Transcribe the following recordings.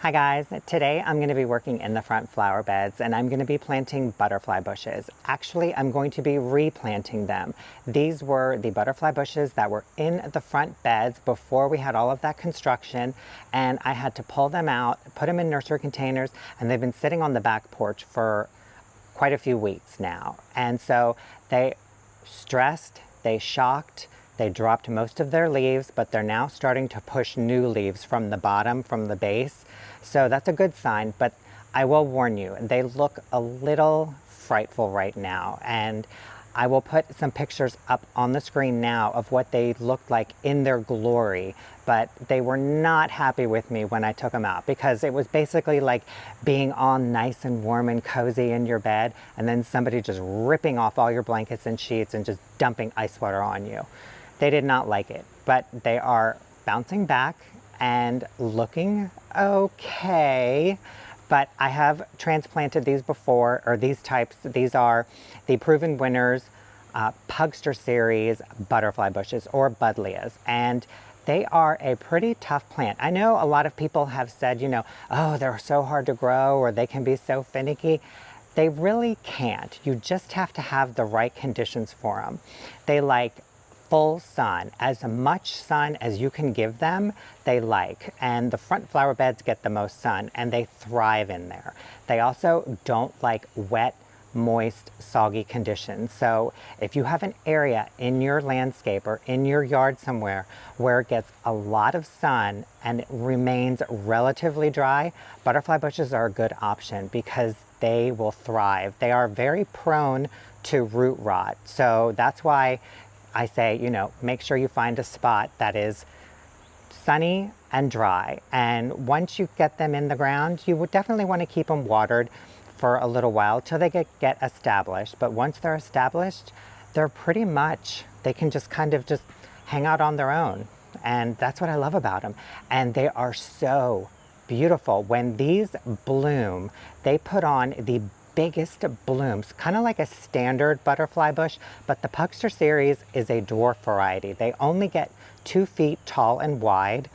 Hi guys, today I'm going to be working in the front flower beds and I'm going to be planting butterfly bushes. Actually, I'm going to be replanting them. These were the butterfly bushes that were in the front beds before we had all of that construction, and I had to pull them out, put them in nursery containers, and they've been sitting on the back porch for quite a few weeks now. And so they stressed, they shocked, they dropped most of their leaves, but they're now starting to push new leaves from the bottom, from the base. So that's a good sign, but I will warn you, they look a little frightful right now. And I will put some pictures up on the screen now of what they looked like in their glory, but they were not happy with me when I took them out, because it was basically like being all nice and warm and cozy in your bed and then somebody just ripping off all your blankets and sheets and just dumping ice water on you. They did not like it, but they are bouncing back and looking okay. But I have transplanted these before, or these types. These are the proven winners, Pugster series butterfly bushes, or Buddleias. And they are a pretty tough plant. I know a lot of people have said, oh, they're so hard to grow, or they can be so finicky. They really can't. You just have to have the right conditions for them. They like full sun, as much sun as you can give them, they like. And the front flower beds get the most sun and they thrive in there. They also don't like wet, moist, soggy conditions. So if you have an area in your landscape or in your yard somewhere where it gets a lot of sun and it remains relatively dry, butterfly bushes are a good option because they will thrive. They are very prone to root rot. So that's why I say, make sure you find a spot that is sunny and dry. And once you get them in the ground, you would definitely want to keep them watered for a little while till they get established. But once they're established, they're pretty much, they can just kind of just hang out on their own. And that's what I love about them. And they are so beautiful. When these bloom, they put on the biggest blooms, kind of like a standard butterfly bush, but the Pugster series is a dwarf variety. They only get 2 feet tall and wide,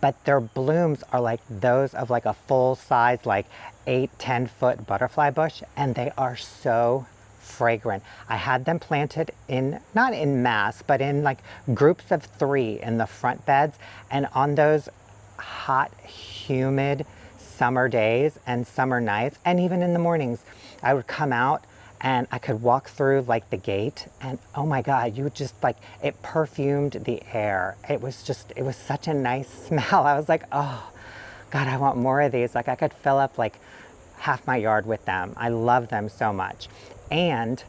but their blooms are like those of like a full size, like 8-10 foot butterfly bush, and they are so fragrant. I had them planted in, not in mass, but in like groups of 3 in the front beds, and on those hot, humid summer days and summer nights, and even in the mornings, I would come out and I could walk through like the gate, and oh my God, you just like, it perfumed the air. It was such a nice smell. I was like, oh God, I want more of these. Like I could fill up like half my yard with them. I love them so much. And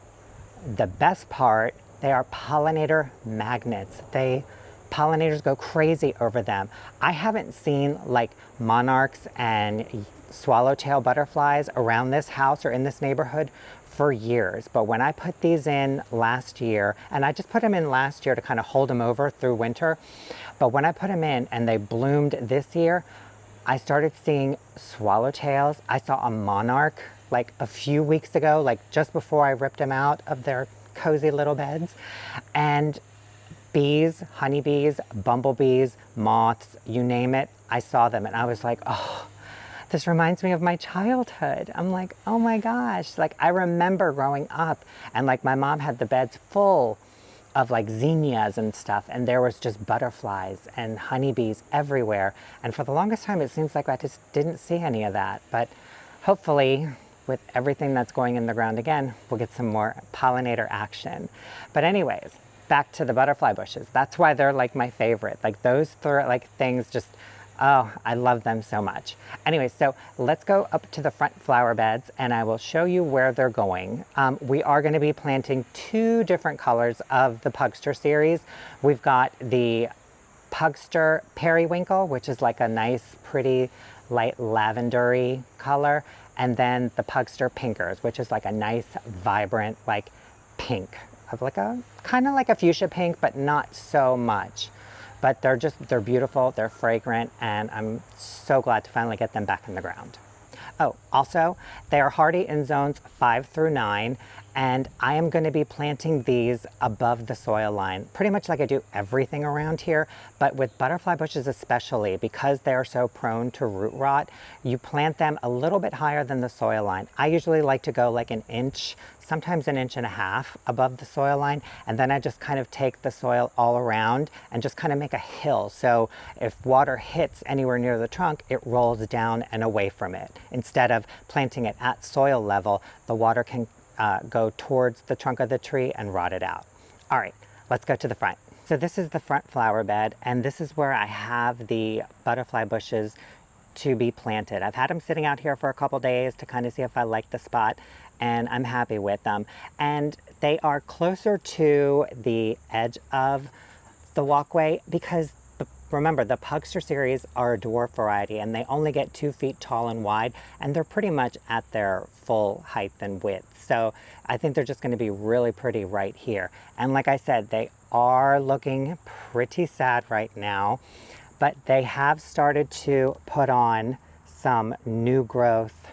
the best part, they are pollinator magnets. Pollinators go crazy over them. I haven't seen like monarchs and swallowtail butterflies around this house or in this neighborhood for years. But when I put these in last year, and I just put them in last year to kind of hold them over through winter, but when I put them in and they bloomed this year, I started seeing swallowtails. I saw a monarch like a few weeks ago, like just before I ripped them out of their cozy little beds. And bees, honeybees, bumblebees, moths, you name it, I saw them and I was like, oh, this reminds me of my childhood. I'm like, oh my gosh, like I remember growing up and like my mom had the beds full of like zinnias and stuff, and there was just butterflies and honeybees everywhere. And for the longest time, it seems like I just didn't see any of that. But hopefully, with everything that's going in the ground again, we'll get some more pollinator action. But anyways, back to the butterfly bushes. That's why they're like my favorite. Like those like things just, oh, I love them so much. Anyway, so let's go up to the front flower beds and I will show you where they're going. We are going to be planting 2 different colors of the Pugster series. We've got the Pugster Periwinkle, which is like a nice, pretty, light lavendery color, and then the Pugster Pinkers, which is like a nice, vibrant, like pink, of like a kind of like a fuchsia pink, but not so much. But they're beautiful, they're fragrant, and I'm so glad to finally get them back in the ground. Oh, also, they are hardy in zones 5 through 9, And I am going to be planting these above the soil line, pretty much like I do everything around here, but with butterfly bushes especially, because they're so prone to root rot, you plant them a little bit higher than the soil line. I usually like to go like an inch, sometimes an inch and a half above the soil line, and then I just kind of take the soil all around and just kind of make a hill. So if water hits anywhere near the trunk, it rolls down and away from it. Instead of planting it at soil level, the water can go towards the trunk of the tree and rot it out. All right, let's go to the front. So this is the front flower bed, and this is where I have the butterfly bushes to be planted. I've had them sitting out here for a couple days to kind of see if I like the spot, and I'm happy with them. And they are closer to the edge of the walkway because remember, the Pugster series are a dwarf variety and they only get 2 feet tall and wide, and they're pretty much at their full height and width. So I think they're just going to be really pretty right here. And like I said, they are looking pretty sad right now, but they have started to put on some new growth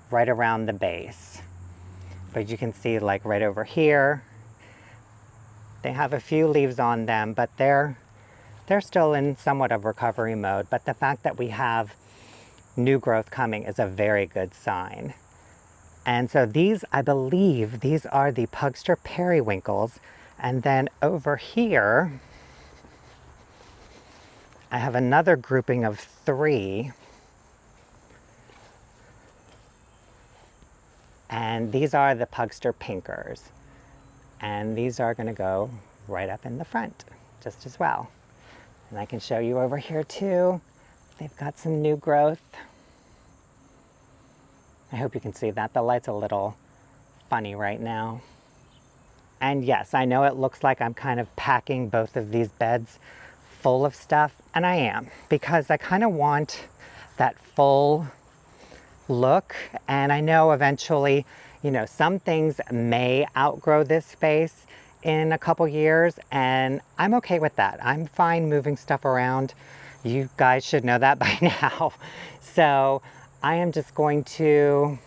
right around the base. But you can see like right over here, they have a few leaves on them, but they're still in somewhat of recovery mode, but the fact that we have new growth coming is a very good sign. And so these, I believe, these are the Pugster periwinkles. And then over here, I have another grouping of 3. And these are the Pugster pinkers. And these are going to go right up in the front just as well. And I can show you over here too. They've got some new growth. I hope you can see that. The light's a little funny right now. And yes, I know it looks like I'm kind of packing both of these beds full of stuff, and I am, because I kind of want that full look. And I know eventually, you know, some things may outgrow this space in a couple years, and I'm okay with that. I'm fine moving stuff around. You guys should know that by now. So I am just going to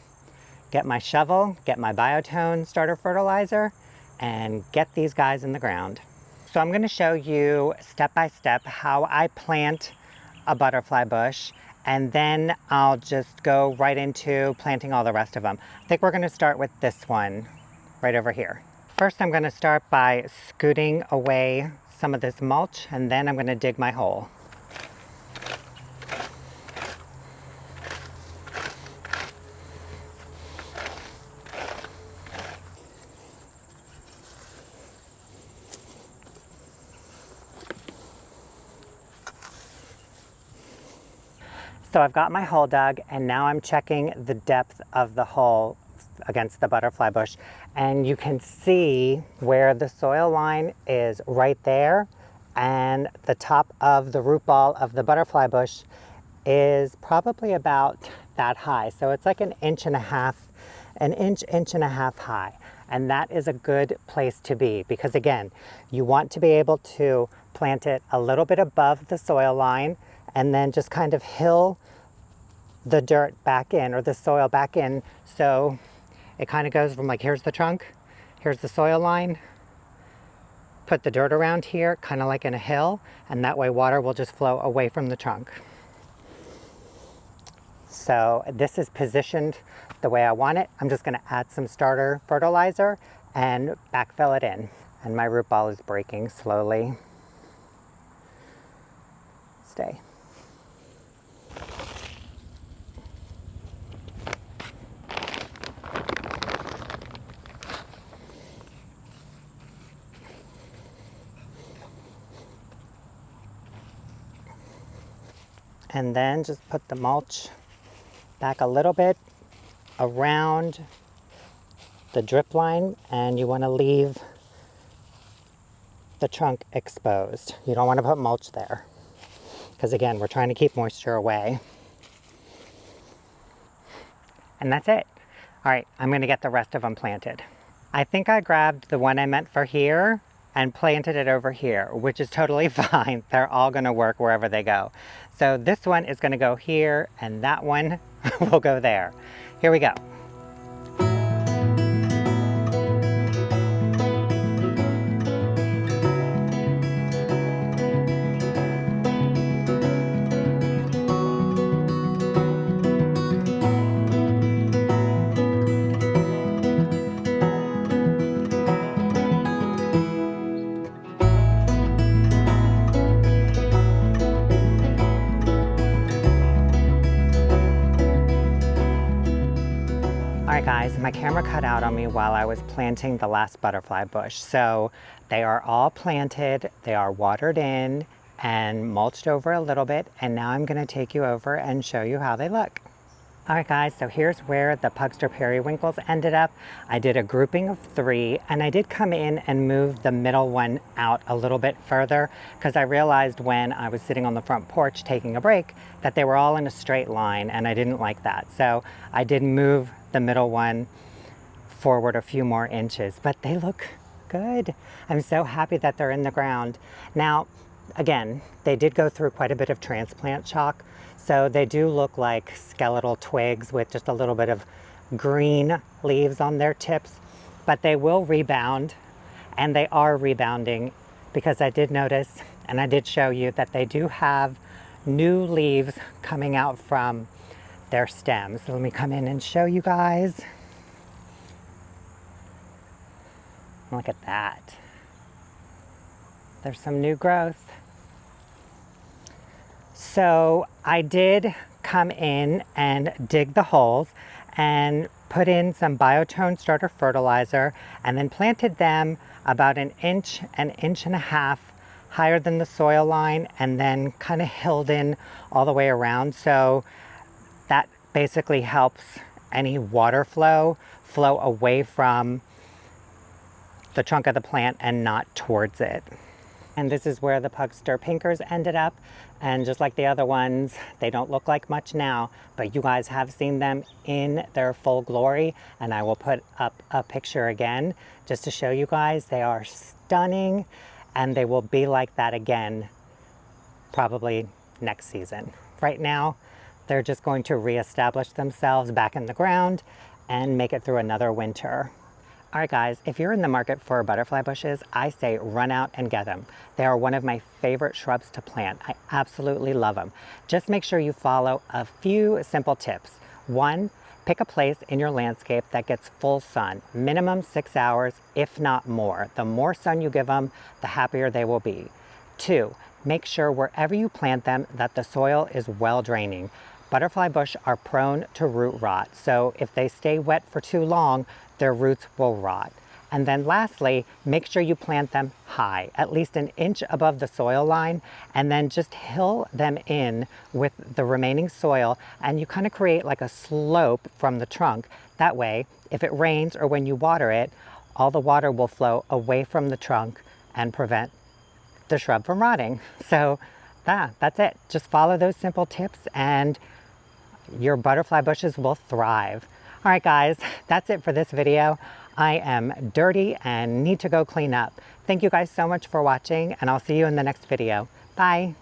get my shovel, get my biotone starter fertilizer, and get these guys in the ground. So I'm going to show you step by step how I plant a butterfly bush, and then I'll just go right into planting all the rest of them. I think we're going to start with this one right over here. First, I'm going to start by scooting away some of this mulch, and then I'm going to dig my hole. So I've got my hole dug, and now I'm checking the depth of the hole against the butterfly bush, and you can see where the soil line is right there, and the top of the root ball of the butterfly bush is probably about that high. So it's like an inch and a half high, and that is a good place to be, because again, you want to be able to plant it a little bit above the soil line and then just kind of hill the dirt back in, or the soil back in, so it kind of goes from like, here's the trunk, here's the soil line, put the dirt around here, kind of like in a hill, and that way water will just flow away from the trunk. So this is positioned the way I want it. I'm just going to add some starter fertilizer and backfill it in. And my root ball is breaking slowly. Stay. And then just put the mulch back a little bit around the drip line, and you want to leave the trunk exposed. You don't want to put mulch there, because again, we're trying to keep moisture away. And that's it. All right, I'm going to get the rest of them planted. I think I grabbed the one I meant for here and planted it over here, which is totally fine. They're all going to work wherever they go. So this one is going to go here, and that one will go there. Here we go. All right guys, my camera cut out on me while I was planting the last butterfly bush. So they are all planted, they are watered in and mulched over a little bit. And now I'm gonna take you over and show you how they look. All right guys, so here's where the Pugster periwinkles ended up. I did a grouping of 3 and I did come in and move the middle one out a little bit further because I realized when I was sitting on the front porch taking a break that they were all in a straight line and I didn't like that. So I did move the middle one forward a few more inches, but they look good. I'm so happy that they're in the ground. Now, again, they did go through quite a bit of transplant shock, so they do look like skeletal twigs with just a little bit of green leaves on their tips, but they will rebound, and they are rebounding because I did notice, and I did show you that they do have new leaves coming out from their stems. So let me come in and show you guys. Look at that. There's some new growth. So I did come in and dig the holes and put in some biotone starter fertilizer and then planted them about an inch and a half higher than the soil line and then kind of hilled in all the way around. So that basically helps any water flow away from the trunk of the plant and not towards it. And this is where the Pugster pinkers ended up. And just like the other ones, they don't look like much now, but you guys have seen them in their full glory. And I will put up a picture again just to show you guys. They are stunning and they will be like that again probably next season. Right now, they're just going to reestablish themselves back in the ground and make it through another winter. All right guys, if you're in the market for butterfly bushes, I say run out and get them. They are one of my favorite shrubs to plant. I absolutely love them. Just make sure you follow a few simple tips. 1, pick a place in your landscape that gets full sun, minimum 6 hours, if not more. The more sun you give them, the happier they will be. 2, make sure wherever you plant them that the soil is well draining. Butterfly bush are prone to root rot, so if they stay wet for too long, their roots will rot. And then lastly, make sure you plant them high, at least an inch above the soil line, and then just hill them in with the remaining soil, and you kind of create like a slope from the trunk. That way, if it rains or when you water it, all the water will flow away from the trunk and prevent the shrub from rotting. So that's it. Just follow those simple tips and your butterfly bushes will thrive. All right guys, that's it for this video. I am dirty and need to go clean up. Thank you guys so much for watching and I'll see you in the next video. Bye.